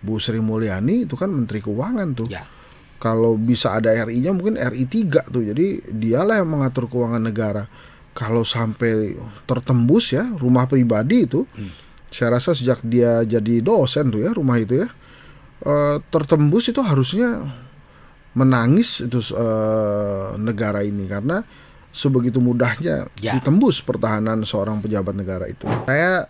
Bu Sri Mulyani itu kan Menteri Keuangan tuh. Ya. Kalau bisa ada RI-nya mungkin RI 3 tuh. Jadi dialah yang mengatur keuangan negara. Kalau sampai tertembus ya rumah pribadi itu, saya rasa sejak dia jadi dosen tuh ya rumah itu ya, tertembus itu harusnya menangis itu negara ini karena sebegitu mudahnya ditembus pertahanan seorang pejabat negara itu. Saya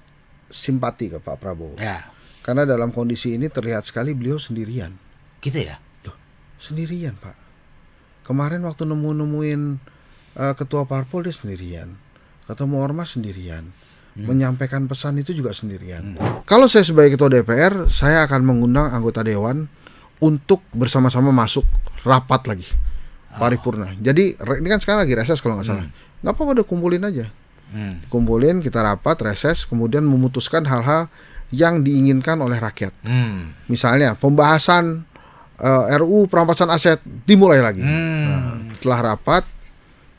simpati ke Pak Prabowo. Ya. Karena dalam kondisi ini terlihat sekali beliau sendirian. Gitu ya? Loh, sendirian Pak. Kemarin waktu nemuin ketua parpol dia sendirian. Ketemu ormas sendirian. Menyampaikan pesan itu juga sendirian. Kalau saya sebagai ketua DPR, saya akan mengundang anggota dewan untuk bersama-sama masuk rapat lagi paripurna. Jadi ini kan sekarang lagi reses kalau nggak salah. Nggak apa-apa, udah kumpulin aja. Kumpulin, kita rapat, reses, kemudian memutuskan hal-hal yang diinginkan oleh rakyat. Misalnya pembahasan RUU perampasan aset dimulai lagi. Nah, setelah rapat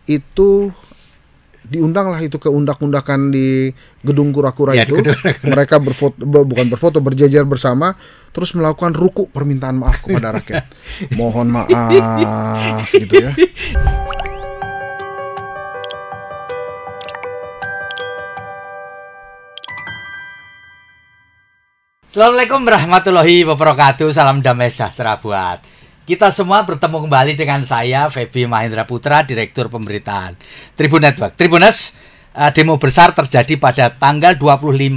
itu diundanglah itu ke undak-undakan di gedung kura-kura itu. Mereka berjejer bersama, terus melakukan ruku permintaan maaf kepada rakyat. Mohon maaf gitu ya. Assalamualaikum warahmatullahi wabarakatuh. Salam damai sejahtera buat kita semua. Bertemu kembali dengan saya Feby Mahendra Putra, Direktur Pemberitaan Tribun Network. Tribuners, demo besar terjadi pada tanggal 25,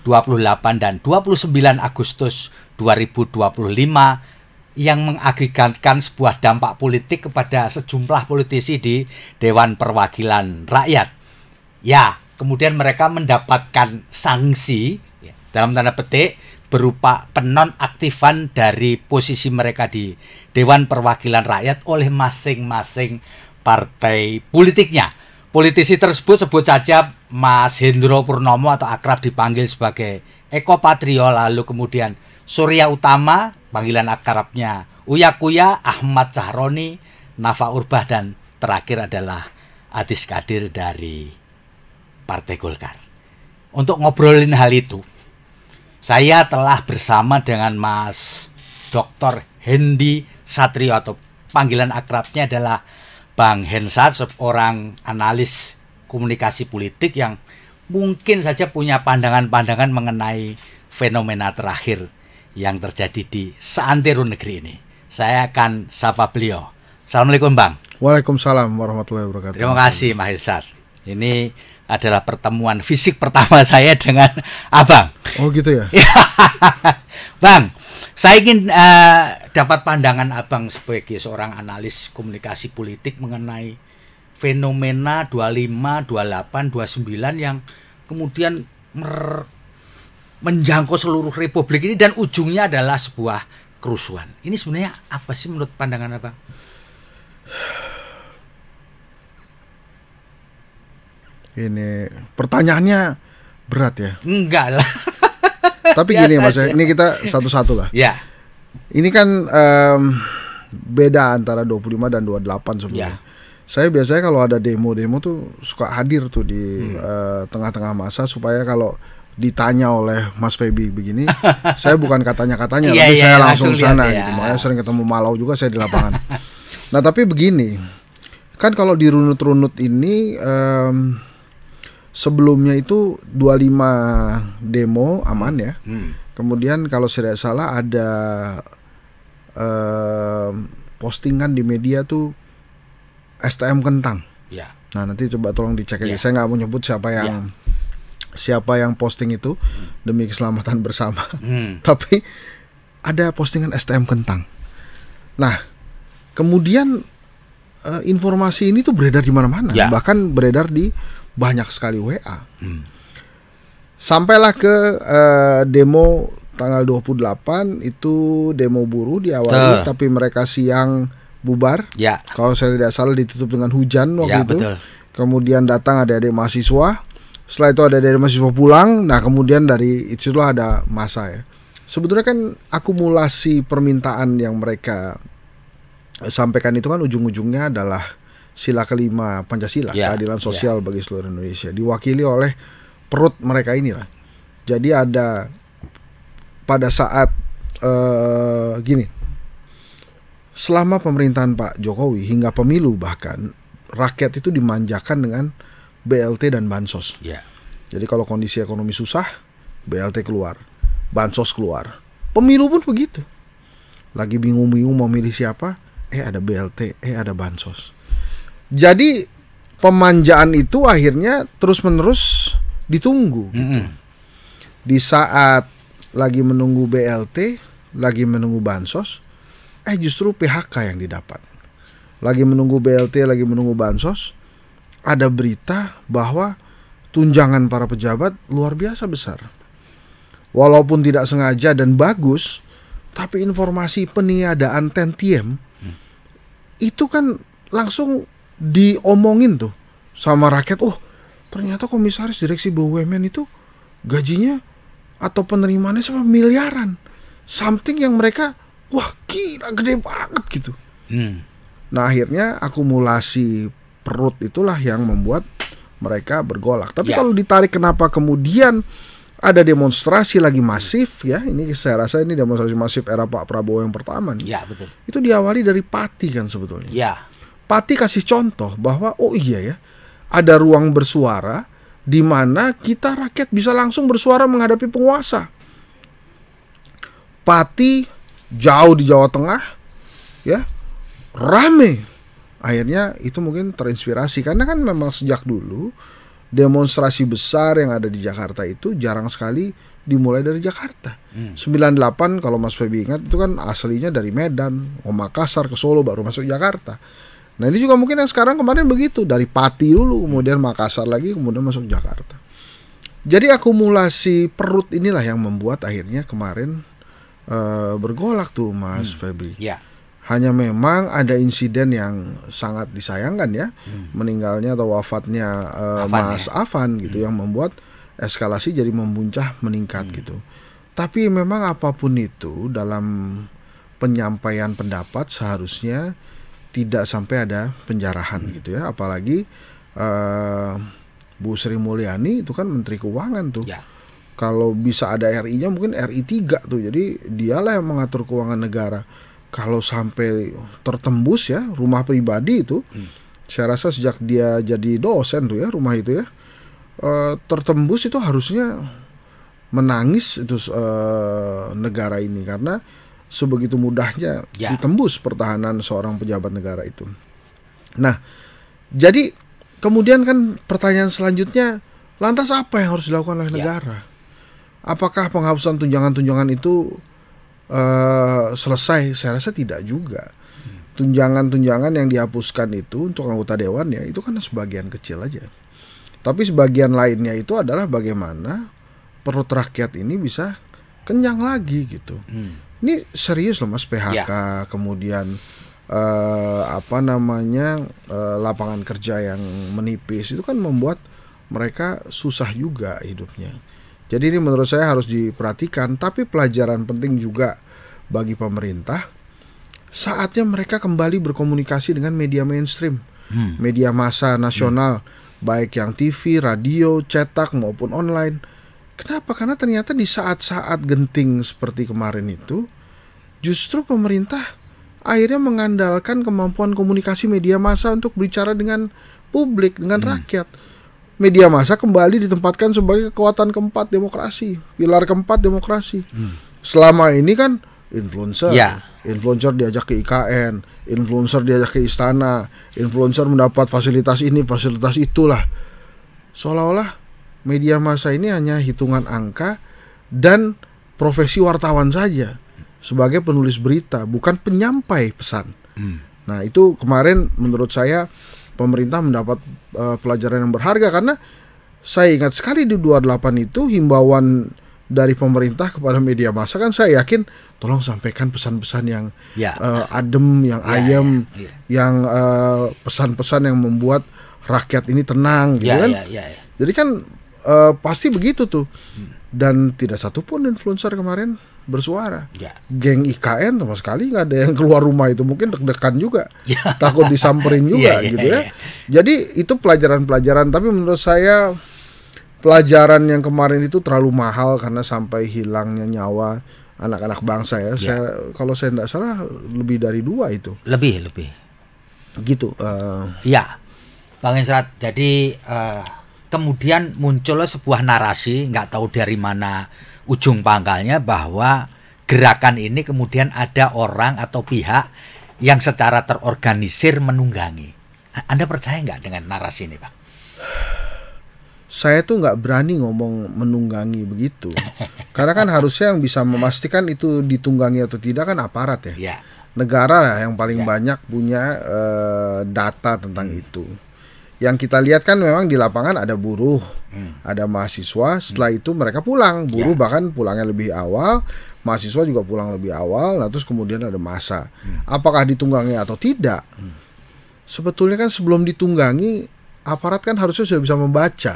28 dan 29 Agustus 2025 yang mengakibatkan sebuah dampak politik kepada sejumlah politisi di Dewan Perwakilan Rakyat. Ya, kemudian mereka mendapatkan sanksi dalam tanda petik berupa penonaktifan dari posisi mereka di Dewan Perwakilan Rakyat oleh masing-masing partai politiknya. Politisi tersebut sebut saja Mas Hendro Purnomo atau akrab dipanggil sebagai Eko Patrio, lalu kemudian Surya Utama, panggilan akrabnya Uya Kuya, Ahmad Sahroni, Nafa Urbah, dan terakhir adalah Adis Kadir dari Partai Golkar. Untuk ngobrolin hal itu, saya telah bersama dengan Mas Dr. Hendi Satrio atau panggilan akrabnya adalah Bang Hensat, seorang analis komunikasi politik yang mungkin saja punya pandangan-pandangan mengenai fenomena terakhir yang terjadi di seantero negeri ini. Saya akan sapa beliau. Assalamualaikum Bang. Waalaikumsalam warahmatullahi wabarakatuh. Terima kasih Mas Hensat. Ini adalah pertemuan fisik pertama saya dengan Abang. Oh gitu ya. Bang, saya ingin dapat pandangan Abang sebagai seorang analis komunikasi politik mengenai fenomena 25, 28, 29 yang kemudian menjangkau seluruh republik ini dan ujungnya adalah sebuah kerusuhan. Ini sebenarnya apa sih menurut pandangan Abang? Ini pertanyaannya berat ya. Enggak lah. Tapi gini Mas, ini kita satu-satu lah. Ya. Ini kan beda antara 25 dan 28 sebenarnya. Saya biasanya kalau ada demo-demo tuh suka hadir tuh di tengah-tengah masa supaya kalau ditanya oleh Mas Feby begini, saya bukan katanya-katanya, tapi saya langsung sana gitu. Makanya sering ketemu Malau juga saya di lapangan. Nah tapi begini, kan kalau dirunut-runut ini sebelumnya itu 25 demo aman ya. Kemudian kalau saya tidak salah ada postingan di media tuh STM kentang. Ya. Nah nanti coba tolong dicek aja. Saya nggak mau nyebut siapa yang posting itu demi keselamatan bersama. Tapi ada postingan STM kentang. Nah kemudian informasi ini tuh beredar di mana-mana. Bahkan beredar di banyak sekali WA. Sampailah ke demo tanggal 28 itu demo buruh diawali, tapi mereka siang bubar. Kalau saya tidak salah ditutup dengan hujan waktu itu. Betul. Kemudian datang ada adik mahasiswa. Setelah itu ada adik mahasiswa pulang. Nah kemudian dari itulah ada masa ya. Sebetulnya kan akumulasi permintaan yang mereka sampaikan itu kan ujung-ujungnya adalah sila kelima Pancasila, keadilan sosial bagi seluruh Indonesia, diwakili oleh perut mereka inilah. Jadi ada pada saat gini, selama pemerintahan Pak Jokowi hingga pemilu bahkan rakyat itu dimanjakan dengan BLT dan bansos. Ya. Jadi kalau kondisi ekonomi susah, BLT keluar, bansos keluar. Pemilu pun begitu. Lagi bingung-bingung mau milih siapa, ada BLT, ada bansos. Jadi pemanjaan itu akhirnya terus-menerus ditunggu. Gitu. Di saat lagi menunggu BLT, lagi menunggu bansos, justru PHK yang didapat. Lagi menunggu BLT, lagi menunggu bansos, ada berita bahwa tunjangan para pejabat luar biasa besar. Walaupun tidak sengaja dan bagus, tapi informasi peniadaan tantiem itu kan langsung diomongin tuh sama rakyat. Oh, ternyata komisaris direksi BUMN itu gajinya atau penerimaannya sama miliaran. Something yang mereka, wah gila gede banget gitu. Nah akhirnya akumulasi perut itulah yang membuat mereka bergolak. Tapi kalau ditarik kenapa kemudian ada demonstrasi lagi masif ya, ini saya rasa ini demonstrasi masif era Pak Prabowo yang pertama nih. Ya, betul. Itu diawali dari Pati kan sebetulnya. Ya. Pati kasih contoh bahwa oh iya ya, ada ruang bersuara di mana kita rakyat bisa langsung bersuara menghadapi penguasa. Pati jauh di Jawa Tengah ya, rame. Akhirnya itu mungkin terinspirasi karena kan memang sejak dulu demonstrasi besar yang ada di Jakarta itu jarang sekali dimulai dari Jakarta. 98 kalau Mas Feby ingat itu kan aslinya dari Medan, Makassar ke Solo baru masuk Jakarta. Nah ini juga mungkin yang sekarang kemarin begitu, dari Pati dulu kemudian Makassar lagi kemudian masuk Jakarta. Jadi akumulasi perut inilah yang membuat akhirnya kemarin bergolak tuh Mas Feby. Ya. Hanya memang ada insiden yang sangat disayangkan ya, meninggalnya atau wafatnya Mas Afan gitu yang membuat eskalasi jadi membuncah meningkat gitu. Tapi memang apapun itu dalam penyampaian pendapat seharusnya tidak sampai ada penjarahan gitu ya, apalagi Bu Sri Mulyani itu kan Menteri Keuangan tuh. Ya. Kalau bisa ada RI-nya mungkin RI 3 tuh. Jadi dialah yang mengatur keuangan negara. Kalau sampai tertembus ya rumah pribadi itu, saya rasa sejak dia jadi dosen tuh ya rumah itu ya, tertembus itu harusnya menangis itu negara ini karena sebegitu mudahnya ditembus pertahanan seorang pejabat negara itu. Nah, jadi kemudian kan pertanyaan selanjutnya, lantas apa yang harus dilakukan oleh negara? Apakah penghapusan tunjangan-tunjangan itu selesai? Saya rasa tidak juga. Tunjangan-tunjangan yang dihapuskan itu untuk anggota dewan ya itu kan sebagian kecil aja. Tapi sebagian lainnya itu adalah bagaimana perut rakyat ini bisa kenyang lagi gitu. Ini serius loh Mas, PHK kemudian lapangan kerja yang menipis itu kan membuat mereka susah juga hidupnya. Jadi ini menurut saya harus diperhatikan, tapi pelajaran penting juga bagi pemerintah, saatnya mereka kembali berkomunikasi dengan media mainstream, media massa nasional, baik yang TV, radio, cetak maupun online. Kenapa? Karena ternyata di saat-saat genting seperti kemarin itu, justru pemerintah akhirnya mengandalkan kemampuan komunikasi media massa untuk bicara dengan publik, dengan rakyat. Media massa kembali ditempatkan sebagai kekuatan keempat demokrasi, pilar keempat demokrasi. Selama ini kan influencer, influencer diajak ke IKN, influencer diajak ke istana, influencer mendapat fasilitas ini, fasilitas itulah. Seolah-olah media massa ini hanya hitungan angka dan profesi wartawan saja sebagai penulis berita, bukan penyampai pesan. Nah itu kemarin menurut saya pemerintah mendapat pelajaran yang berharga, karena saya ingat sekali di 28 itu himbauan dari pemerintah kepada media massa kan saya yakin tolong sampaikan pesan-pesan yang adem, yang ayem, yang pesan-pesan yang membuat rakyat ini tenang gitu kan. Jadi kan pasti begitu tuh. Dan tidak satupun influencer kemarin bersuara. Geng IKN sama sekali nggak ada yang keluar rumah itu, mungkin deg-degan juga, takut disamperin juga gitu ya. Jadi itu pelajaran-pelajaran, tapi menurut saya pelajaran yang kemarin itu terlalu mahal karena sampai hilangnya nyawa anak-anak bangsa ya. Kalau saya tidak salah lebih dari 2 itu. Lebih. Gitu. Ya, Bang Israt. Jadi kemudian muncullah sebuah narasi, nggak tahu dari mana ujung pangkalnya, bahwa gerakan ini kemudian ada orang atau pihak yang secara terorganisir menunggangi. Anda percaya nggak dengan narasi ini, Pak? Saya tuh nggak berani ngomong menunggangi begitu, karena kan harusnya yang bisa memastikan itu ditunggangi atau tidak kan aparat ya. Negara lah yang paling banyak punya data tentang itu. Yang kita lihat kan memang di lapangan ada buruh, ada mahasiswa. Setelah itu mereka pulang, buruh bahkan pulangnya lebih awal, mahasiswa juga pulang lebih awal. Nah terus kemudian ada massa. Apakah ditunggangi atau tidak? Sebetulnya kan sebelum ditunggangi, aparat kan harusnya sudah bisa membaca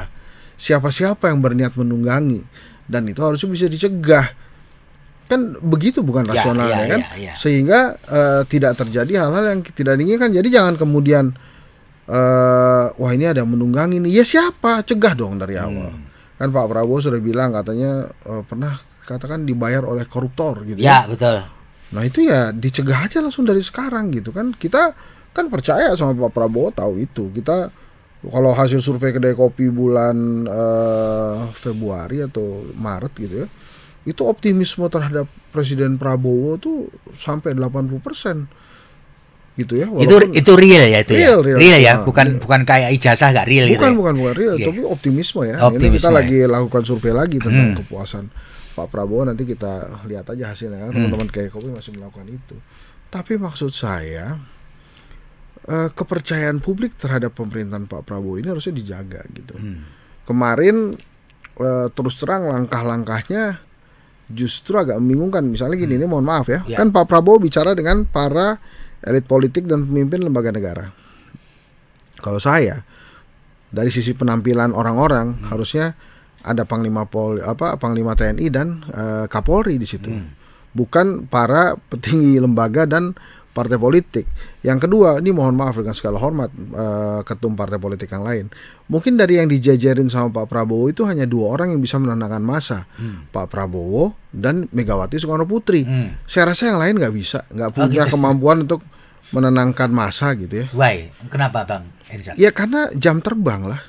siapa-siapa yang berniat menunggangi, dan itu harusnya bisa dicegah. Kan begitu, bukan rasionalnya kan? Sehingga tidak terjadi hal-hal yang tidak diinginkan. Jadi jangan kemudian wah ini ada menunggangi nih. Ya siapa? Cegah dong dari awal. Kan Pak Prabowo sudah bilang katanya pernah katakan dibayar oleh koruptor gitu. Ya, betul. Nah itu ya dicegah aja langsung dari sekarang gitu kan. Kita kan percaya sama Pak Prabowo, tahu itu. Kita kalau hasil survei kedai kopi bulan Februari atau Maret gitu ya, itu optimisme terhadap Presiden Prabowo tuh sampai 80% gitu ya. Itu real ya, itu real ya, bukan kayak ijazah, nggak real gitu. Bukan real, tapi optimisme ya. Ini kita lagi lakukan survei lagi tentang kepuasan Pak Prabowo, nanti kita lihat aja hasilnya. Teman-teman kayak kopi masih melakukan itu. Tapi maksud saya kepercayaan publik terhadap pemerintahan Pak Prabowo ini harusnya dijaga gitu. Kemarin terus terang langkah-langkahnya justru agak membingungkan. Misalnya gini, ini mohon maaf ya, kan Pak Prabowo bicara dengan para elit politik dan pemimpin lembaga negara. Kalau saya dari sisi penampilan orang-orang harusnya ada Panglima TNI dan Kapolri di situ, bukan para petinggi lembaga dan partai politik. Yang kedua, ini mohon maaf dengan segala hormat ketum partai politik yang lain, mungkin dari yang dijajarin sama Pak Prabowo itu hanya 2 orang yang bisa menenangkan massa, Pak Prabowo dan Megawati Soekarno Putri. Saya rasa yang lain nggak bisa, nggak punya kemampuan untuk menenangkan massa gitu ya. Why? Kenapa Bang Enzat? Ya karena jam terbang lah.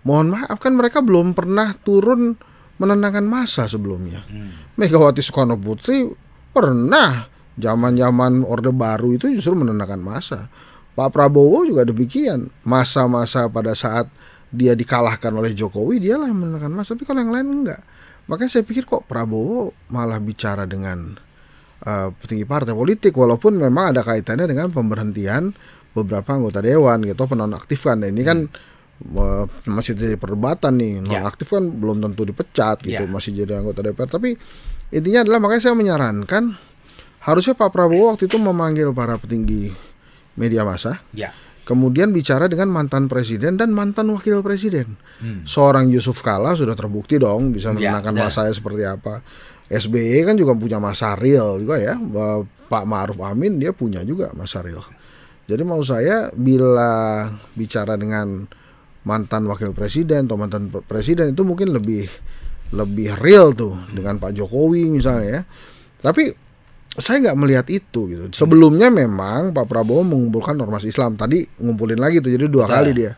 Mohon maaf, kan mereka belum pernah turun menenangkan massa sebelumnya. Megawati Soekarno Putri pernah. Zaman-zaman Orde Baru itu justru menenangkan massa. Pak Prabowo juga demikian. Masa-masa pada saat dia dikalahkan oleh Jokowi, dialah yang menenangkan massa. Tapi kalau yang lain enggak. Makanya saya pikir kok Prabowo malah bicara dengan petinggi partai politik, walaupun memang ada kaitannya dengan pemberhentian beberapa anggota dewan gitu, penonaktifkan. Nah, ini kan masih jadi perdebatan nih. Nonaktif kan belum tentu dipecat gitu, masih jadi anggota DPR. Tapi intinya adalah, makanya saya menyarankan harusnya Pak Prabowo waktu itu memanggil para petinggi media massa, kemudian bicara dengan mantan presiden dan mantan wakil presiden. Seorang Yusuf Kalla sudah terbukti dong bisa menenangkan massanya seperti apa. SBY kan juga punya massa real juga ya. Pak Ma'ruf Amin dia punya juga massa real. Jadi mau saya bila bicara dengan mantan wakil presiden atau mantan presiden itu mungkin lebih real tuh dengan Pak Jokowi misalnya ya. Tapi saya nggak melihat itu gitu. Sebelumnya memang Pak Prabowo mengumpulkan ormas Islam. Tadi ngumpulin lagi tuh, jadi 2 kali dia.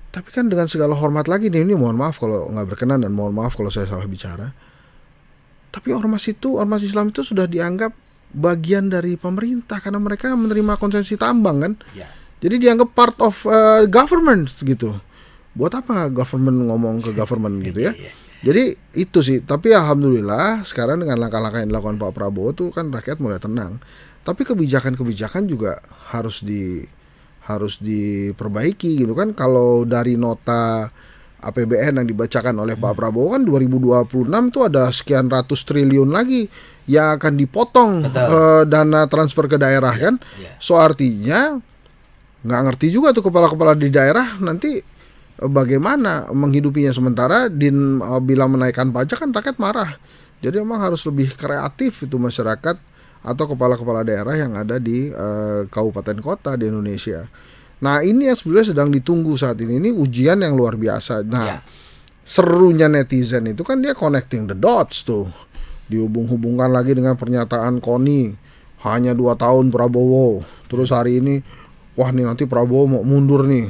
Tapi kan dengan segala hormat lagi nih, ini mohon maaf kalau nggak berkenan dan mohon maaf kalau saya salah bicara. Tapi ormas Islam itu sudah dianggap bagian dari pemerintah karena mereka menerima konsesi tambang kan. Jadi dianggap part of government gitu. Buat apa government ngomong ke government gitu ya? Jadi itu sih, tapi alhamdulillah sekarang dengan langkah-langkah yang dilakukan Pak Prabowo tuh kan rakyat mulai tenang. Tapi kebijakan-kebijakan juga harus diperbaiki gitu kan. Kalau dari nota APBN yang dibacakan oleh Pak Prabowo kan 2026 tuh ada sekian ratus triliun lagi yang akan dipotong dana transfer ke daerah kan. So artinya nggak ngerti juga tuh kepala-kepala di daerah nanti bagaimana menghidupinya, sementara bila menaikkan pajak kan rakyat marah. Jadi memang harus lebih kreatif itu masyarakat atau kepala-kepala daerah yang ada di kabupaten kota di Indonesia. Nah ini yang sebenarnya sedang ditunggu saat ini ujian yang luar biasa. Nah serunya netizen itu kan dia connecting the dots tuh. dihubung-hubungkan lagi dengan pernyataan Koni hanya 2 tahun Prabowo. Terus hari ini wah nih nanti Prabowo mau mundur nih.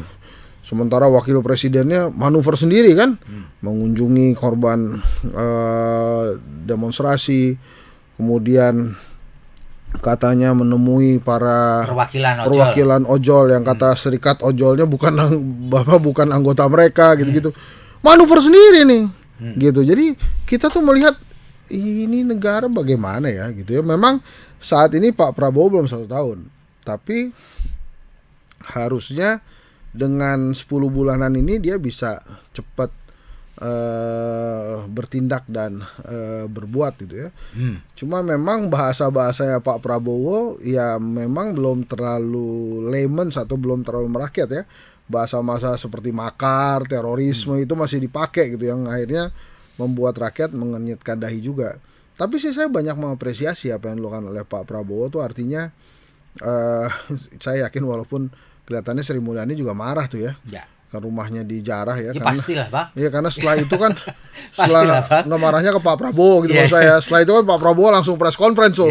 Sementara wakil presidennya manuver sendiri kan, mengunjungi korban demonstrasi, kemudian katanya menemui para perwakilan ojol yang kata serikat ojolnya bukan anggota mereka gitu-gitu. Manuver sendiri nih. Gitu. Jadi kita tuh melihat ini negara bagaimana ya gitu ya. Memang saat ini Pak Prabowo belum 1 tahun, tapi harusnya dengan 10 bulanan ini dia bisa cepat bertindak dan berbuat gitu ya. Cuma memang bahasa-bahasanya Pak Prabowo ya memang belum terlalu layman atau belum terlalu merakyat ya. Bahasa-bahasa seperti makar, terorisme itu masih dipakai gitu yang akhirnya membuat rakyat mengenyitkan dahi juga. Tapi sih saya banyak mengapresiasi apa yang dilakukan oleh Pak Prabowo tuh artinya saya yakin walaupun kelihatannya Sri Mulyani juga marah tuh ya. Ke rumahnya di Jarah ya, karena pastilah Pak. Iya karena setelah itu kan setelah nggak marahnya ke Pak Prabowo gitu maksud saya. Setelah itu kan Pak Prabowo langsung press conference tuh.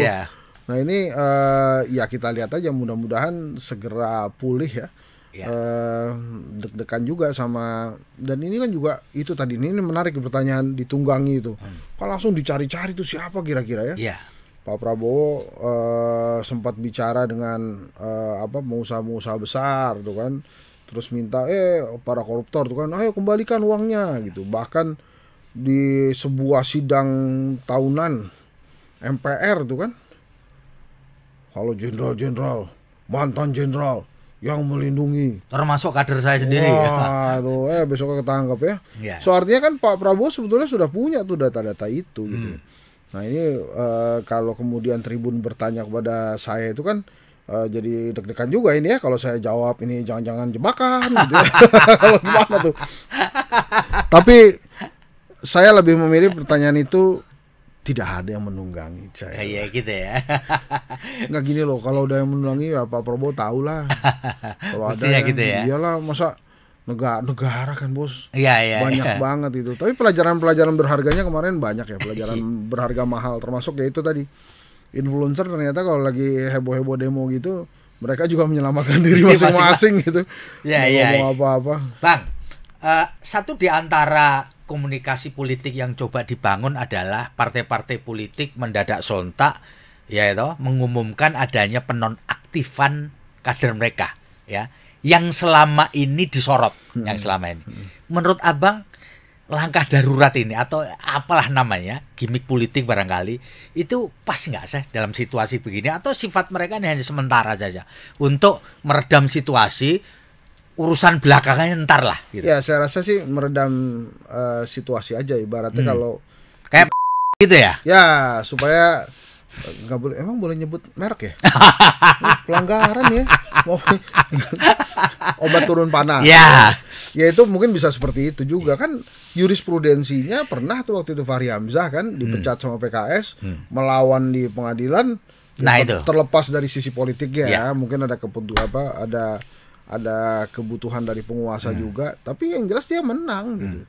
Nah ini ya kita lihat aja mudah-mudahan segera pulih ya. Deg-degan juga sama, dan ini kan juga itu tadi ini menarik pertanyaan ditunggangi itu. Kan langsung dicari-cari tuh siapa kira-kira ya. Pak Prabowo sempat bicara dengan pengusaha-pengusaha besar tuh kan. Terus minta para koruptor tuh kan, ayo kembalikan uangnya gitu. Bahkan di sebuah sidang tahunan MPR tuh kan, kalau jenderal-jenderal, mantan jenderal yang melindungi, termasuk kader saya sendiri. Wah, tuh besoknya ketangkap ya. So artinya kan Pak Prabowo sebetulnya sudah punya tuh data-data itu gitu. Nah ini kalau kemudian Tribun bertanya kepada saya itu kan jadi deg-degan juga ini ya kalau saya jawab ini jangan-jangan jebakan gitu ya. Kalau gimana tuh. Tapi saya lebih memilih pertanyaan itu tidak ada yang menunggangi saya. Iya gitu ya. Nggak gini loh, kalau udah yang menunggangi ya Pak Prabowo tahu lah. Kalau ada gitu ya. Iyalah masa negara kan bos. Iya. Banyak banget itu. Tapi pelajaran-pelajaran berharganya kemarin banyak ya, pelajaran berharga mahal termasuk ya itu tadi. Influencer ternyata kalau lagi heboh-heboh demo gitu, mereka juga menyelamatkan diri masing-masing gitu. Ngomong apa-apa. Bang, satu di antara komunikasi politik yang coba dibangun adalah partai-partai politik mendadak sontak yaitu mengumumkan adanya penonaktifan kader mereka ya, yang selama ini disorot, yang selama ini. Menurut Abang langkah darurat ini atau apalah namanya, gimmick politik barangkali, itu pas nggak sih dalam situasi begini, atau sifat mereka ini hanya sementara saja untuk meredam situasi, urusan belakangnya ntar lah gitu. Ya saya rasa sih meredam situasi aja ibaratnya kalau kayak gitu ya. Ya supaya nggak boleh, emang boleh nyebut merek ya? Pelanggaran ya. Obat turun panas. Ya itu mungkin bisa seperti itu juga kan, jurisprudensinya pernah tuh waktu itu Fahri Hamzah kan dipecat sama PKS, melawan di pengadilan. Nah itu terlepas dari sisi politiknya ya, mungkin ada ada kebutuhan dari penguasa juga, tapi yang jelas dia menang gitu.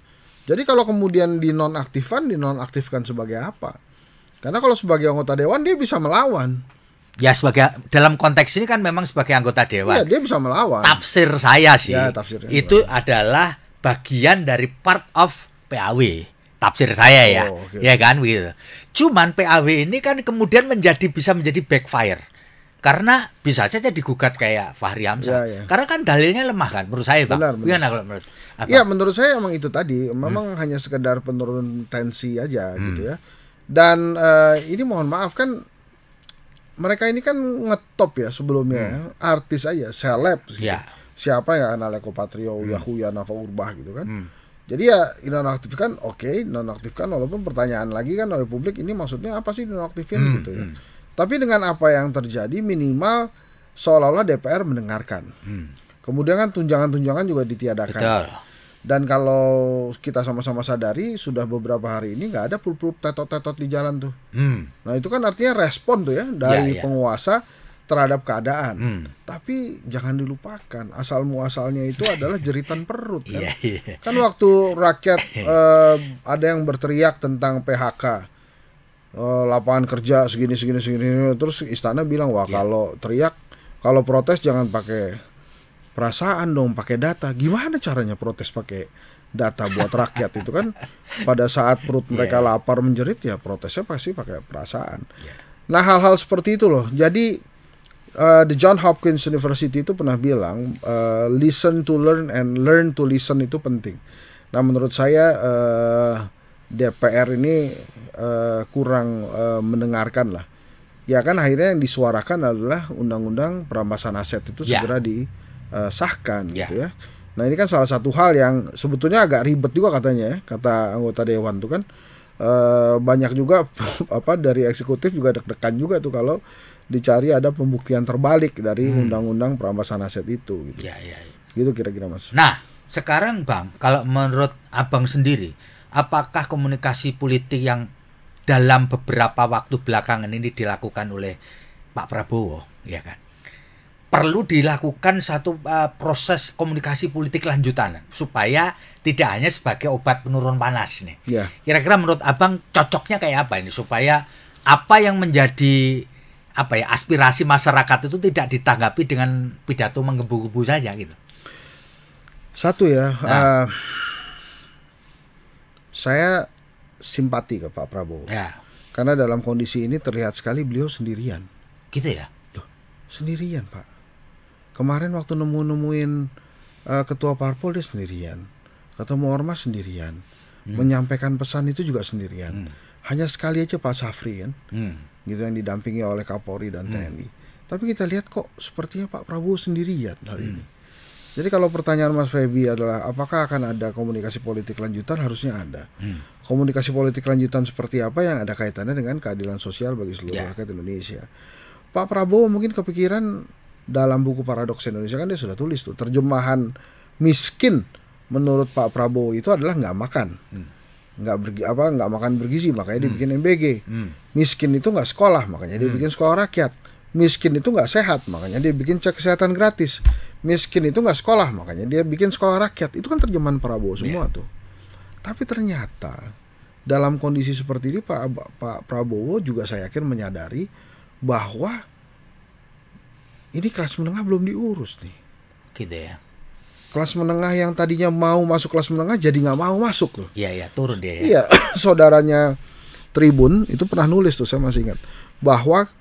Jadi kalau kemudian dinonaktifkan sebagai apa? Karena kalau sebagai anggota dewan dia bisa melawan. Ya sebagai dalam konteks ini kan memang sebagai anggota dewan. Iya, dia bisa melawan. Tafsir saya sih. Ya, itu adalah bagian dari part of PAW. Tafsir saya ya. Ya kan begitu. Cuman PAW ini kan kemudian bisa menjadi backfire. Karena bisa saja digugat kayak Fahri Hamzah. Karena kan dalilnya lemah kan menurut saya, Bang. Gimana kalau menurut apa? Ya menurut saya emang itu tadi memang hanya sekedar penurun tensi aja gitu ya. Dan ini mohon maaf kan mereka ini kan ngetop ya sebelumnya, artis aja, seleb gitu. Siapa ya, Naleko Patrio, Yahuya Nafa Urbah gitu kan. Jadi ya nonaktifkan, nonaktifkan, walaupun pertanyaan lagi kan oleh publik, ini maksudnya apa sih nonaktifin gitu ya. Tapi dengan apa yang terjadi minimal seolah-olah DPR mendengarkan. Kemudian kan tunjangan-tunjangan juga ditiadakan. Betul. Dan kalau kita sama-sama sadari sudah beberapa hari ini nggak ada pulp-pulp tetot-tetot di jalan tuh. Nah itu kan artinya respon tuh ya dari penguasa terhadap keadaan. Tapi jangan dilupakan asal muasalnya itu adalah jeritan perut kan. Kan waktu rakyat ada yang berteriak tentang PHK, lapangan kerja segini, terus istana bilang wah kalau teriak, kalau protes jangan pakai perasaan dong, pakai data. Gimana caranya protes pakai data buat rakyat? Itu kan pada saat perut mereka lapar menjerit, ya protesnya pasti pakai perasaan. Nah, hal-hal seperti itu loh. Jadi the John Hopkins University itu pernah bilang listen to learn and learn to listen itu penting. Nah, menurut saya DPR ini kurang mendengarkan lah. Ya kan akhirnya yang disuarakan adalah undang-undang perampasan aset itu segera disahkan gitu ya. Nah, ini kan salah satu hal yang sebetulnya agak ribet juga katanya ya, kata anggota dewan tuh kan. Banyak juga dari eksekutif juga deg-degan juga tuh kalau dicari ada pembuktian terbalik dari undang-undang perampasan aset itu gitu. Gitu kira-kira Mas. Nah, sekarang Bang, kalau menurut Abang sendiri, apakah komunikasi politik yang dalam beberapa waktu belakangan ini dilakukan oleh Pak Prabowo, ya kan, perlu dilakukan satu proses komunikasi politik lanjutan supaya tidak hanya sebagai obat penurun panas nih. Kira-kira menurut Abang cocoknya kayak apa ini supaya apa yang menjadi aspirasi masyarakat itu tidak ditanggapi dengan pidato menggebu-gebu saja gitu. Satu ya, saya simpati ke Pak Prabowo. Karena dalam kondisi ini terlihat sekali beliau sendirian. Gitu ya? Loh, sendirian Pak. Kemarin waktu nemuin ketua parpol dia sendirian, ketemu ormas sendirian, menyampaikan pesan itu juga sendirian. Hanya sekali aja Pak Safri kan, gitu yang didampingi oleh Kapolri dan TNI. Tapi kita lihat kok sepertinya Pak Prabowo sendirian hari ini. Jadi kalau pertanyaan Mas Feby adalah apakah akan ada komunikasi politik lanjutan, harusnya ada. Komunikasi politik lanjutan seperti apa yang ada kaitannya dengan keadilan sosial bagi seluruh rakyat Indonesia. Pak Prabowo mungkin kepikiran dalam buku Paradoks Indonesia kan dia sudah tulis tuh, terjemahan miskin menurut Pak Prabowo itu adalah nggak makan, nggak makan bergizi, makanya dia bikin MBG. Miskin itu nggak sekolah, makanya dia bikin sekolah rakyat. Miskin itu nggak sehat, makanya dia bikin cek kesehatan gratis. Miskin itu nggak sekolah, makanya dia bikin sekolah rakyat. Itu kan terjemahan Prabowo semua tuh. Tapi ternyata dalam kondisi seperti ini Pak Prabowo juga saya yakin menyadari bahwa ini kelas menengah belum diurus nih. Gitu ya. Kelas menengah yang tadinya mau masuk kelas menengah jadi nggak mau masuk loh. Iya, turun dia ya. Iya, saudaranya Tribun itu pernah nulis tuh, saya masih ingat, bahwa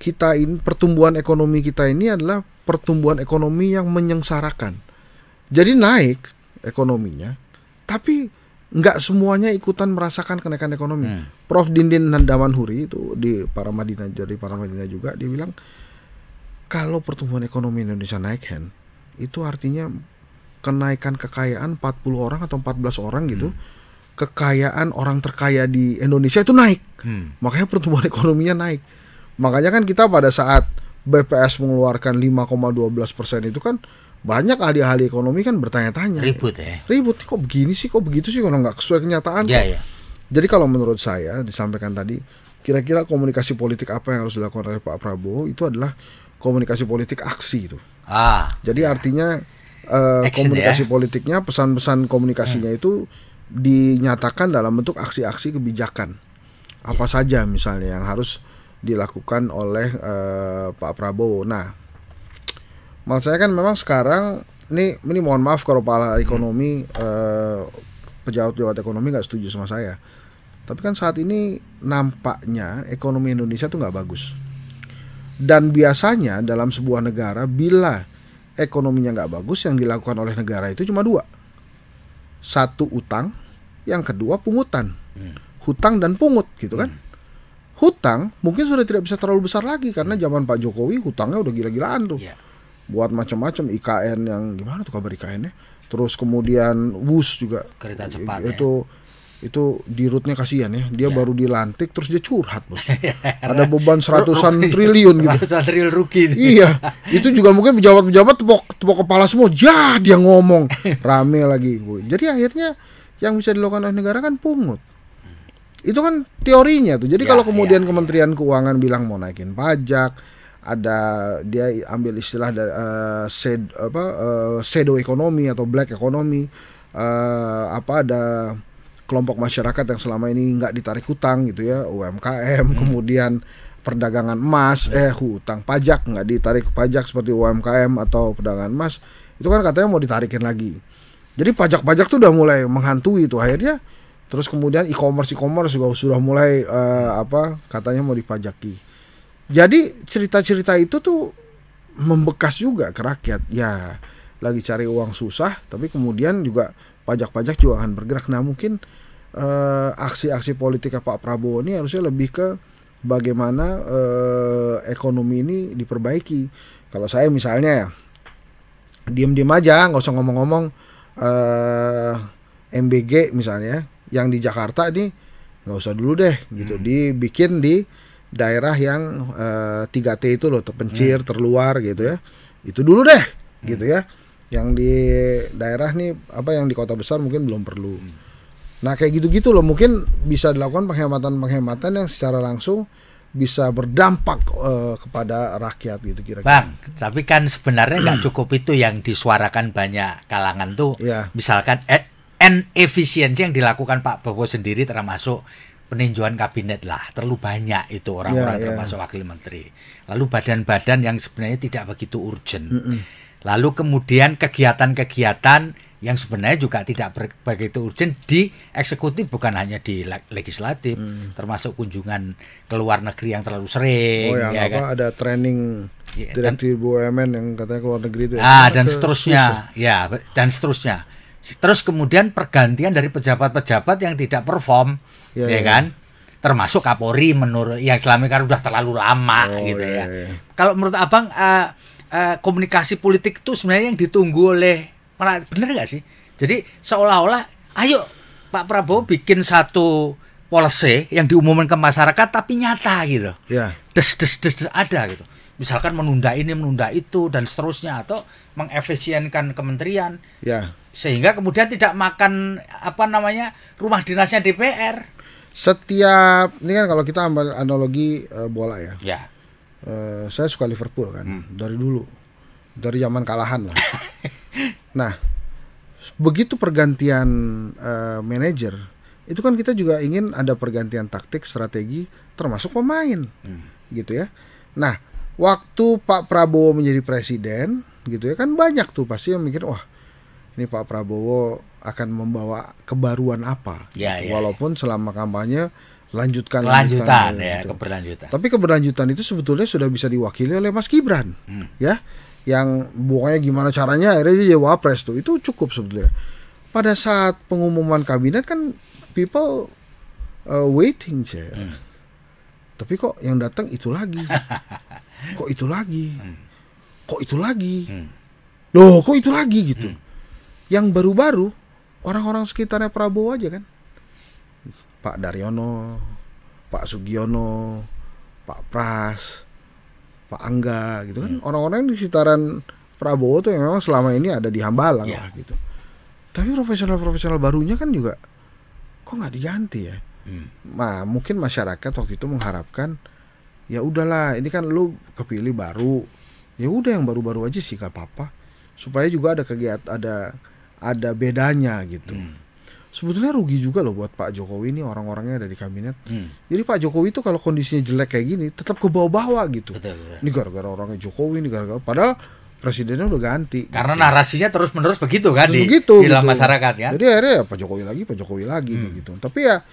kita ini, pertumbuhan ekonomi kita ini adalah pertumbuhan ekonomi yang menyengsarakan. Jadi naik ekonominya, tapi nggak semuanya ikutan merasakan kenaikan ekonomi. Prof. Dindin Damanhuri itu di Paramadina juga, dia bilang kalau pertumbuhan ekonomi Indonesia naik, itu artinya kenaikan kekayaan 40 orang atau 14 orang gitu. Kekayaan orang terkaya di Indonesia itu naik. Makanya pertumbuhan ekonominya naik. Makanya kan kita pada saat BPS mengeluarkan 5,12% itu kan banyak ahli-ahli ekonomi kan bertanya-tanya. Ribut, kok begini sih, kok begitu sih, kalau nggak sesuai kenyataan. Jadi kalau menurut saya disampaikan tadi, kira-kira komunikasi politik apa yang harus dilakukan oleh Pak Prabowo itu adalah komunikasi politik aksi itu. Jadi artinya komunikasi politiknya, pesan-pesan komunikasinya itu dinyatakan dalam bentuk aksi-aksi kebijakan. Apa saja misalnya yang harus dilakukan oleh Pak Prabowo. Nah, maksud saya kan memang sekarang ini mohon maaf kalau Pak Ekonomi pejabat-pejabat ekonomi nggak setuju sama saya. Tapi kan saat ini nampaknya ekonomi Indonesia tuh nggak bagus. Dan biasanya dalam sebuah negara bila ekonominya nggak bagus, yang dilakukan oleh negara itu cuma dua. Satu, utang. Yang kedua, pungutan. Hutang dan pungut gitu kan. Hutang mungkin sudah tidak bisa terlalu besar lagi karena zaman Pak Jokowi hutangnya udah gila-gilaan tuh. Buat macam-macam, IKN yang gimana tuh kabar IKN-nya. Terus kemudian WUS juga. Kereta cepat itu dirutnya kasihan ya. Dia baru dilantik terus dia curhat, Bos. Ada beban seratusan triliun gitu. Ratusan triliun rugi. Iya, itu juga mungkin pejabat-pejabat tepuk kepala semua. Ya, dia ngomong rame lagi. Jadi akhirnya yang bisa dilakukan oleh negara kan pungut. Itu kan teorinya tuh. Jadi kalau kemudian Kementerian Keuangan bilang mau naikin pajak, ada dia ambil istilah dari shadow ekonomi atau black ekonomi, ada kelompok masyarakat yang selama ini nggak ditarik hutang gitu ya, UMKM, kemudian perdagangan emas, hutang pajak nggak ditarik pajak seperti UMKM atau perdagangan emas, itu kan katanya mau ditarikin lagi. Jadi pajak-pajak tuh udah mulai menghantui itu akhirnya. Terus kemudian e-commerce juga sudah mulai katanya mau dipajaki. Jadi cerita-cerita itu tuh membekas juga ke rakyat. Ya, lagi cari uang susah, tapi kemudian juga pajak-pajak juga akan bergerak. Nah, mungkin aksi-aksi politiknya Pak Prabowo ini harusnya lebih ke bagaimana ekonomi ini diperbaiki. Kalau saya misalnya ya, diam-diam aja, nggak usah ngomong-ngomong. MBG misalnya yang di Jakarta ini nggak usah dulu deh gitu, dibikin di daerah yang 3T itu loh, terpencil, terluar gitu ya, itu dulu deh gitu ya. Yang di daerah nih yang di kota besar mungkin belum perlu. Nah kayak gitu-gitu loh, mungkin bisa dilakukan penghematan yang secara langsung bisa berdampak kepada rakyat gitu kira-kira. Bang, tapi kan sebenarnya nggak cukup itu yang disuarakan banyak kalangan tuh. Misalkan efisiensi yang dilakukan Pak Prabowo sendiri, termasuk peninjauan kabinet lah, terlalu banyak itu orang-orang termasuk wakil menteri. Lalu badan-badan yang sebenarnya tidak begitu urgent. Lalu kemudian kegiatan-kegiatan yang sebenarnya juga tidak begitu urgent di eksekutif, bukan hanya di legislatif, termasuk kunjungan ke luar negeri yang terlalu sering. Kan? Ada training direktur BUMN yang katanya ke luar negeri itu. Dan seterusnya, dan seterusnya. Terus kemudian pergantian dari pejabat-pejabat yang tidak perform, kan? Termasuk Kapolri menurut yang selama ini kan udah terlalu lama ya. Kalau menurut Abang komunikasi politik itu sebenarnya yang ditunggu oleh, benar nggak sih? Jadi seolah-olah ayo Pak Prabowo bikin satu policy yang diumumkan ke masyarakat tapi nyata gitu. Des ada gitu. Misalkan menunda ini, menunda itu dan seterusnya, atau mengefisienkan kementerian. Sehingga kemudian tidak makan rumah dinasnya DPR. Setiap ini kan kalau kita ambil analogi bola ya. Saya suka Liverpool kan dari dulu, dari zaman kalahan lah. Nah, begitu pergantian manajer, itu kan kita juga ingin ada pergantian taktik, strategi, termasuk pemain, gitu ya. Nah, waktu Pak Prabowo menjadi presiden, gitu ya kan banyak tuh pasti yang mikir, wah ini Pak Prabowo akan membawa kebaruan apa? Walaupun selama kampanye keberlanjutan. Tapi keberlanjutan itu sebetulnya sudah bisa diwakili oleh Mas Gibran, ya, yang pokoknya gimana caranya akhirnya dia jadi wapres tuh, itu cukup sebetulnya. Pada saat pengumuman kabinet kan people waiting tapi kok yang datang itu lagi, kok itu lagi, loh kok itu lagi gitu. Yang baru-baru orang-orang sekitarnya Prabowo aja kan, Pak Daryono, Pak Sugiono, Pak Pras, Pak Angga gitu kan, orang-orang di sekitaran Prabowo tuh yang memang selama ini ada di Hambalang lah gitu. Tapi profesional barunya kan juga kok nggak diganti ya. Nah mungkin masyarakat waktu itu mengharapkan ya udahlah, ini kan lu kepilih baru, ya udah yang baru-baru aja sih gak apa-apa, supaya juga ada kegiatan, ada bedanya gitu. Sebetulnya rugi juga loh buat Pak Jokowi ini, orang-orangnya ada di kabinet. Jadi Pak Jokowi itu kalau kondisinya jelek kayak gini tetap ke bawah-bawah gitu. Betul. Ini gara-gara orangnya Jokowi, ini gara-gara, padahal presidennya udah ganti. Karena gitu. Narasinya terus-menerus begitu kan di dalam masyarakat ya. Jadi akhirnya ya Pak Jokowi lagi gitu. Tapi ya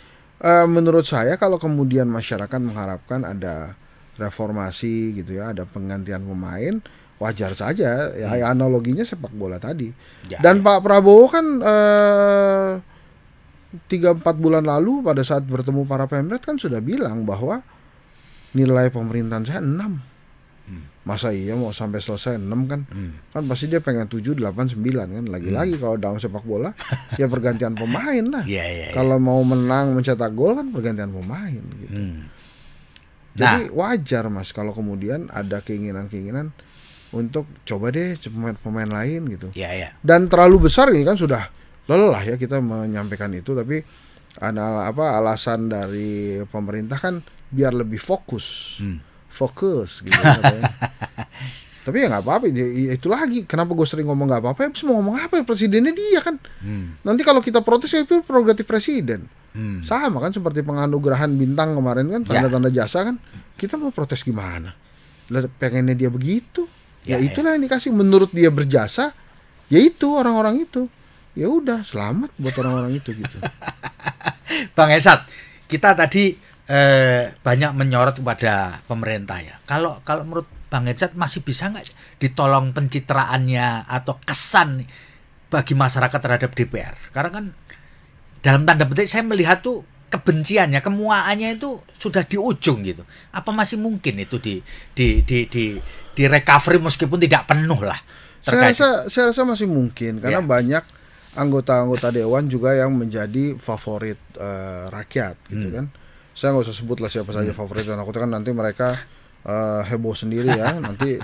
menurut saya kalau kemudian masyarakat mengharapkan ada reformasi gitu ya, ada penggantian pemain, wajar saja ya, analoginya sepak bola tadi. Dan Pak Prabowo kan 3-4 bulan lalu pada saat bertemu para pemret kan sudah bilang bahwa nilai pemerintahan saya 6. Masa iya mau sampai selesai 6 kan? Kan pasti dia pengen 7, 8, 9 kan. Lagi-lagi kalau dalam sepak bola ya pergantian pemain lah. Kalau mau menang mencetak gol kan pergantian pemain gitu. Jadi wajar Mas kalau kemudian ada keinginan-keinginan untuk coba deh pemain lain gitu. Dan terlalu besar ini kan sudah lelah ya kita menyampaikan itu, tapi alasan dari pemerintah kan biar lebih fokus gitu katanya. Tapi ya nggak apa-apa, ya itu lagi. Kenapa gue sering ngomong nggak apa-apa? Ya semua ngomong apa ya, presidennya dia kan. Nanti kalau kita protes ya itu prerogatif presiden. Sama kan seperti penganugerahan bintang kemarin kan, tanda-tanda jasa kan. Kita mau protes gimana? Lah pengennya dia begitu. Ya itulah yang dikasih, menurut dia berjasa. Ya itu orang-orang itu. Ya udah, selamat buat orang-orang itu gitu. Bang Esat, kita tadi banyak menyorot kepada pemerintah ya. Kalau menurut Bang Esat masih bisa nggak ditolong pencitraannya atau kesan bagi masyarakat terhadap DPR? Karena kan dalam tanda petik saya melihat tuh kebenciannya, kemuaannya itu sudah di ujung gitu. Apa masih mungkin itu di recovery meskipun tidak penuh lah? Saya rasa masih mungkin karena banyak anggota-anggota dewan juga yang menjadi favorit rakyat gitu kan. Saya nggak usah sebut lah siapa saja favorit, dan aku kan nanti mereka heboh sendiri ya, nanti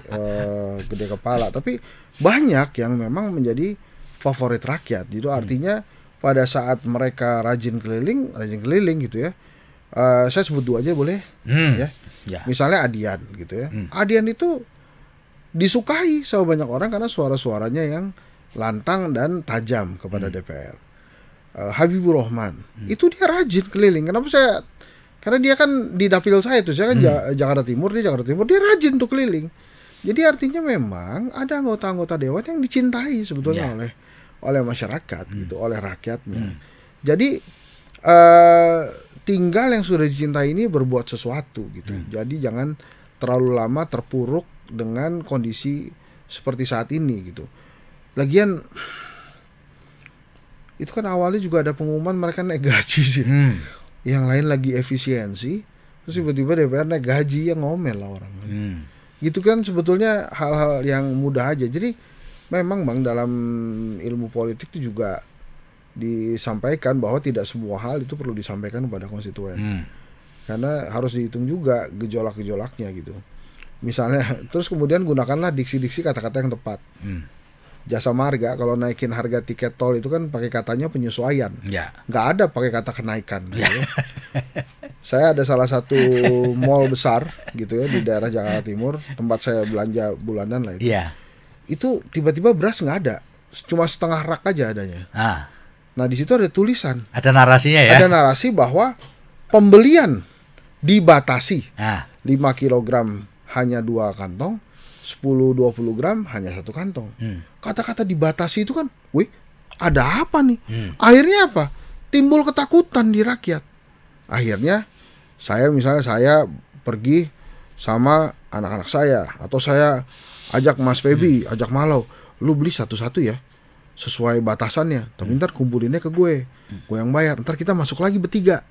gede kepala. Tapi banyak yang memang menjadi favorit rakyat. Itu artinya pada saat mereka rajin keliling gitu ya. Saya sebut dua aja boleh ya. Misalnya Adian gitu ya. Adian itu disukai sama banyak orang karena suara-suaranya yang lantang dan tajam kepada DPR. Habibur Rahman itu dia rajin keliling. Kenapa karena dia kan di dapil saya tuh, saya kan Jakarta Timur, dia rajin tuh keliling. Jadi artinya memang ada anggota-anggota dewan yang dicintai sebetulnya oleh masyarakat gitu, oleh rakyatnya. Jadi tinggal yang sudah dicintai ini berbuat sesuatu gitu. Jadi jangan terlalu lama terpuruk dengan kondisi seperti saat ini gitu. Lagian itu kan awalnya juga ada pengumuman mereka naik gaji sih. Yang lain lagi efisiensi, terus tiba-tiba DPR naik gaji, yang ngomel lah orang. Gitu kan sebetulnya hal-hal yang mudah aja. Jadi memang Bang, dalam ilmu politik itu juga disampaikan bahwa tidak semua hal itu perlu disampaikan kepada konstituen. Karena harus dihitung juga gejolak-gejolaknya gitu. Misalnya, terus kemudian gunakanlah diksi-diksi kata-kata yang tepat. Jasa Marga kalau naikin harga tiket tol itu kan pakai katanya penyesuaian, nggak ada pakai kata kenaikan. Gitu. Saya ada salah satu mall besar gitu ya di daerah Jakarta Timur, tempat saya belanja bulanan lah itu. Itu tiba-tiba beras nggak ada, cuma setengah rak aja adanya. Nah di situ ada tulisan, ada narasinya ya. Ada narasi bahwa pembelian dibatasi, 5 kilogram hanya 2 kantong, 10-20 gram hanya 1 kantong. Kata-kata dibatasi itu kan, wih, ada apa nih? Akhirnya apa? Timbul ketakutan di rakyat. Akhirnya saya pergi sama anak-anak saya, atau saya ajak Mas Feby, ajak Malau, lu beli satu-satu ya, sesuai batasannya. Tapi ntar kumpulinnya ke gue yang bayar. Ntar kita masuk lagi bertiga.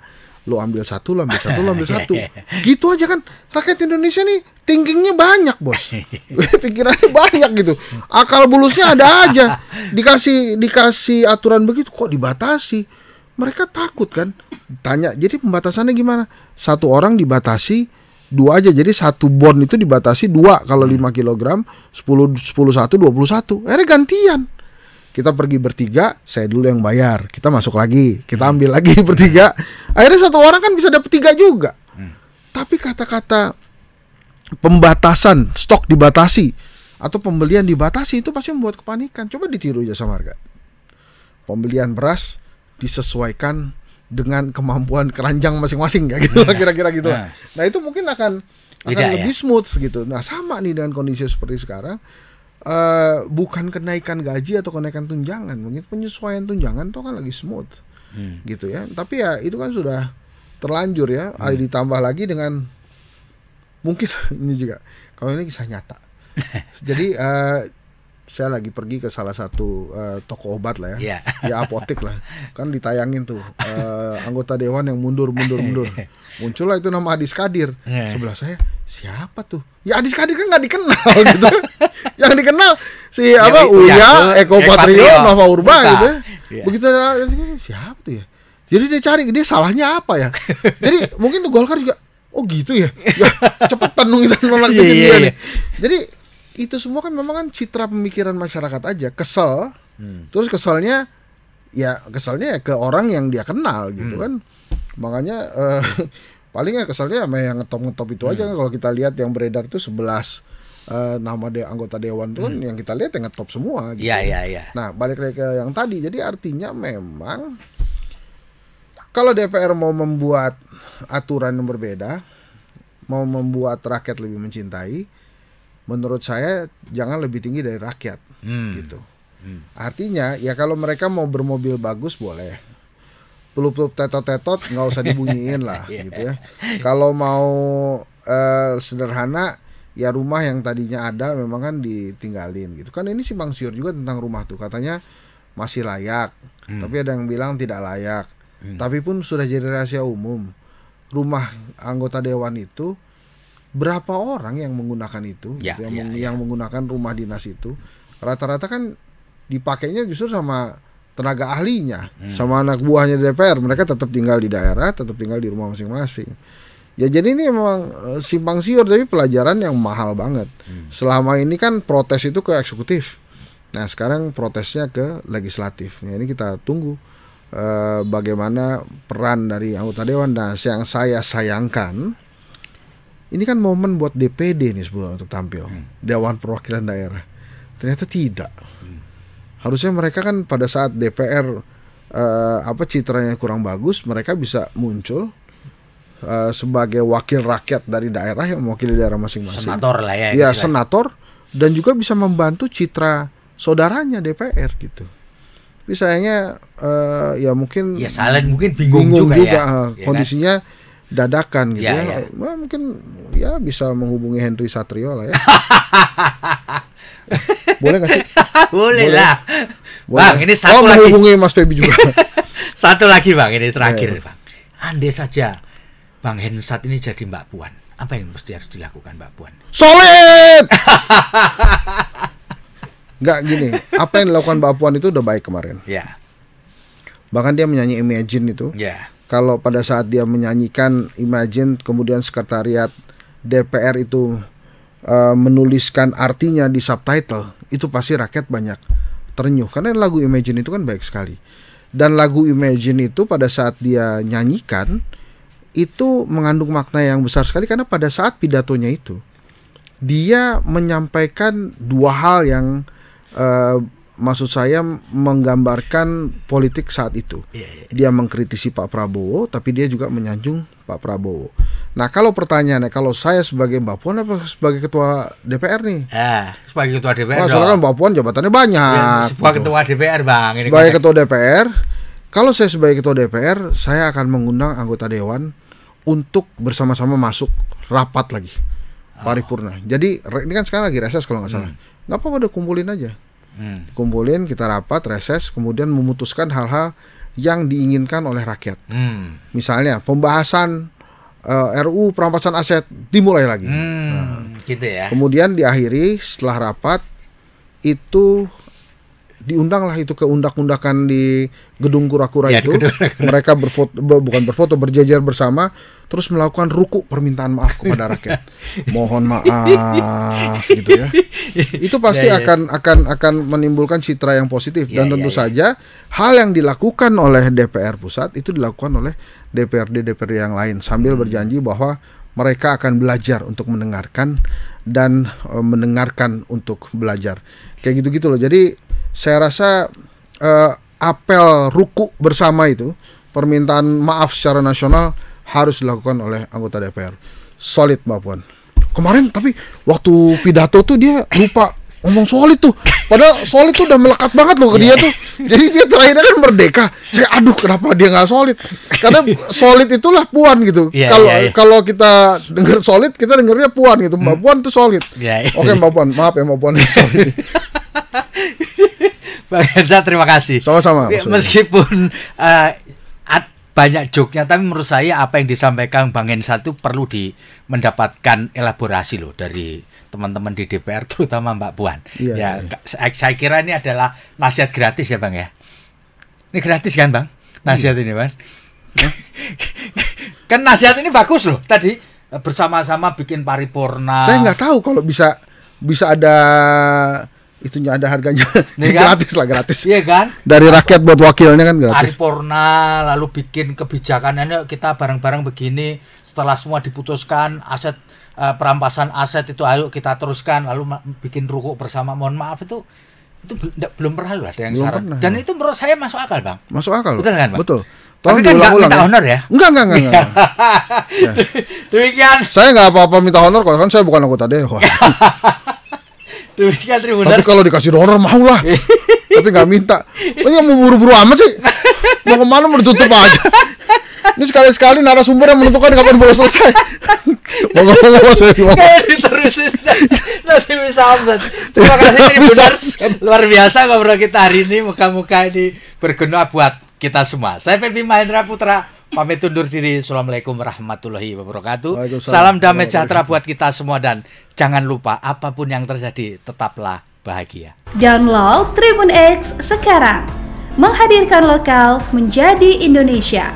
Lu ambil satu, lu ambil satu, lu ambil satu. Gitu aja kan. Rakyat Indonesia nih thinkingnya banyak, bos. Pikirannya banyak gitu. Akal bulusnya ada aja. Dikasih aturan begitu kok dibatasi. Mereka takut kan. Tanya, jadi pembatasannya gimana? 1 orang dibatasi 2 aja. Jadi 1 bon itu dibatasi 2 kalau 5 kilogram, 10 1 21. Akhirnya gantian. Kita pergi bertiga, saya dulu yang bayar. Kita masuk lagi, kita ambil lagi bertiga. Akhirnya 1 orang kan bisa dapat 3 juga. Tapi kata-kata pembatasan, stok dibatasi atau pembelian dibatasi itu pasti membuat kepanikan. Coba ditiru Jasa Marga. Pembelian beras disesuaikan dengan kemampuan keranjang masing-masing kayak gitu kira-kira gitu. Nah, itu mungkin akan lebih smooth gitu. Nah, sama nih dengan kondisi seperti sekarang. Bukan kenaikan gaji atau kenaikan tunjangan, mungkin penyesuaian tunjangan itu kan lagi smooth gitu ya. Tapi ya itu kan sudah terlanjur ya. Ditambah lagi dengan mungkin ini juga, kalau ini kisah nyata. Jadi saya lagi pergi ke salah satu toko obat lah ya, ya apotek lah, kan ditayangin tuh anggota dewan yang mundur. Muncullah itu nama Adis Kadir. Sebelah saya, siapa tuh? Ya Adis Kadir kan nggak dikenal gitu. Yang dikenal si Uya, Eko Patrio, Nova Urba gitu ya. Begitu siapa tuh ya? Jadi dia cari, dia salahnya apa ya? Jadi mungkin tuh Golkar juga, oh gitu ya. Ya cepetan dong kita nolak dia nih. Jadi itu semua kan memang kan citra pemikiran masyarakat aja. Kesel. Terus keselnya ya ke orang yang dia kenal gitu kan. Makanya palingnya keselnya sama yang ngetop itu aja kan. Kalau kita lihat yang beredar tuh 11 nama anggota dewan itu kan yang kita lihat yang ngetop semua gitu. Iya. Nah, balik lagi ke yang tadi. Jadi artinya memang kalau DPR mau membuat aturan yang berbeda, mau membuat rakyat lebih mencintai, menurut saya jangan lebih tinggi dari rakyat gitu. Artinya ya kalau mereka mau bermobil bagus boleh, pelup-pelup tetot-tetot nggak usah dibunyiin lah gitu ya. Kalau mau sederhana, ya rumah yang tadinya ada memang kan ditinggalin gitu. Kan ini simpang siur juga tentang rumah tuh, katanya masih layak, tapi ada yang bilang tidak layak. Tapi pun sudah jadi rahasia umum. Rumah anggota dewan itu berapa orang yang menggunakan itu, gitu, yang menggunakan rumah dinas itu, rata-rata kan dipakainya justru sama tenaga ahlinya, sama anak buahnya di DPR. Mereka tetap tinggal di daerah, tetap tinggal di rumah masing-masing. Ya jadi ini memang simpang siur, tapi pelajaran yang mahal banget. Selama ini kan protes itu ke eksekutif. Nah sekarang protesnya ke legislatif. Nah ini kita tunggu bagaimana peran dari anggota dewan. Nah yang saya sayangkan, ini kan momen buat DPD nih sebetulnya untuk tampil, Dewan Perwakilan Daerah. Ternyata tidak. Harusnya mereka kan pada saat DPR citranya kurang bagus, mereka bisa muncul sebagai wakil rakyat dari daerah yang mewakili daerah masing-masing. Senator lah ya. Ya, senator, dan juga bisa membantu citra saudaranya DPR gitu. Tapi sayangnya ya mungkin ya salah, mungkin bingung juga ya. Kondisinya kan? Dadakan gitu ya. Nah, mungkin ya bisa menghubungi Henry Satrio lah ya. Boleh nggak sih? Boleh lah. Boleh. Bang, ini satu lagi. Menghubungi Mas Febi juga. Satu lagi Bang, ini terakhir Bang. Andai saja Bang Hensat ini jadi Mbak Puan, apa yang mesti harus dilakukan Mbak Puan? Solid! Nggak gini, apa yang dilakukan Mbak Puan itu udah baik kemarin. Ya. Bahkan dia menyanyi Imagine itu. Ya. Kalau pada saat dia menyanyikan Imagine, kemudian sekretariat DPR itu menuliskan artinya di subtitle, itu pasti rakyat banyak terenyuh. Karena lagu Imagine itu kan baik sekali. Dan lagu Imagine itu pada saat dia nyanyikan, itu mengandung makna yang besar sekali. Karena pada saat pidatonya itu, dia menyampaikan dua hal yang maksud saya menggambarkan politik saat itu. Dia mengkritisi Pak Prabowo, tapi dia juga menyanjung Pak Prabowo. Nah kalau pertanyaannya, kalau saya sebagai Mbak Puan apa sebagai ketua DPR nih? Sebagai ketua DPR. Nah, soalnya kan Mbak Puan jabatannya banyak. Ya, sebagai ketua DPR Bang. Ini sebagai ketua DPR, kalau saya sebagai ketua DPR, saya akan mengundang anggota dewan untuk bersama-sama masuk rapat lagi paripurna. Jadi ini kan sekarang lagi reses kalau nggak salah. Nggak apa-apa, udah kumpulin aja. Kumpulin, kita rapat, reses, kemudian memutuskan hal-hal yang diinginkan oleh rakyat. Misalnya pembahasan RUU perampasan aset dimulai lagi. Gitu ya. Kemudian diakhiri setelah rapat itu diundanglah itu ke undak-undakan di gedung kura-kura itu. Mereka berjejer bersama, terus melakukan ruku permintaan maaf kepada rakyat. Mohon maaf gitu ya. Itu pasti akan menimbulkan citra yang positif. Dan tentu saja hal yang dilakukan oleh DPR pusat itu dilakukan oleh DPRD yang lain, sambil berjanji bahwa mereka akan belajar untuk mendengarkan dan mendengarkan untuk belajar. Kayak gitu-gitu loh. Jadi saya rasa apel ruku bersama itu, permintaan maaf secara nasional harus dilakukan oleh anggota DPR. Solid Mbak Puan. Kemarin tapi waktu pidato tuh dia lupa ngomong solid tuh. Padahal solid tuh udah melekat banget loh ke dia tuh. Jadi dia terakhirnya kan merdeka. Saya aduh kenapa dia nggak solid? Karena solid itulah Puan gitu. Kalau kita dengar solid, kita dengarnya Puan gitu. Mbak Puan tuh solid. Oke Mbak Puan, maaf ya Mbak Puan solid. Bang Hensat, terima kasih. Sama-sama. Meskipun banyak joknya, tapi menurut saya apa yang disampaikan Bang Hensat itu perlu mendapatkan elaborasi loh dari teman-teman di DPR, terutama Mbak Puan. Saya kira ini adalah nasihat gratis ya Bang ya. Ini gratis kan Bang? Nasihat ini Bang. Kan nasihat ini bagus loh. Tadi bersama-sama bikin paripurna. Saya nggak tahu kalau bisa ada itunya, ada harganya. Gratis lah, gratis. Iya kan? Dari rakyat buat wakilnya kan gratis. Paripurna, lalu bikin kebijakannya kita bareng-bareng begini. Setelah semua diputuskan, aset perampasan aset itu ayo kita teruskan, lalu bikin rukuk bersama, mohon maaf itu belum pernah loh ada yang saran. Dan itu menurut saya masuk akal, Bang. Masuk akal. Betul kan, Bang? Betul. Tapi kan nggak minta honor ya? Enggak. Ya. Demikian. Saya nggak apa-apa minta honor, kalau kan saya bukan anggota dewan. Demikian Tribuners. Tapi kalau dikasih honor mau lah. Tapi nggak minta. Ini mau buru-buru amat sih. Mau kemana mau ditutup aja. Ini sekali-sekali narasumber yang menentukan kapan boleh selesai. Mau ngomong saya gimana? Kayak diterusin nanti bisa omset. Terima kasih Tribuners. Luar biasa ngobrol kita hari ini. Muka-muka ini berguna buat kita semua. Saya Febi Mahendra Putra pamit undur diri. Assalamualaikum warahmatullahi wabarakatuh. Salam damai sejahtera buat kita semua, dan jangan lupa apapun yang terjadi tetaplah bahagia. Download Tribun X sekarang. Menghadirkan lokal menjadi Indonesia.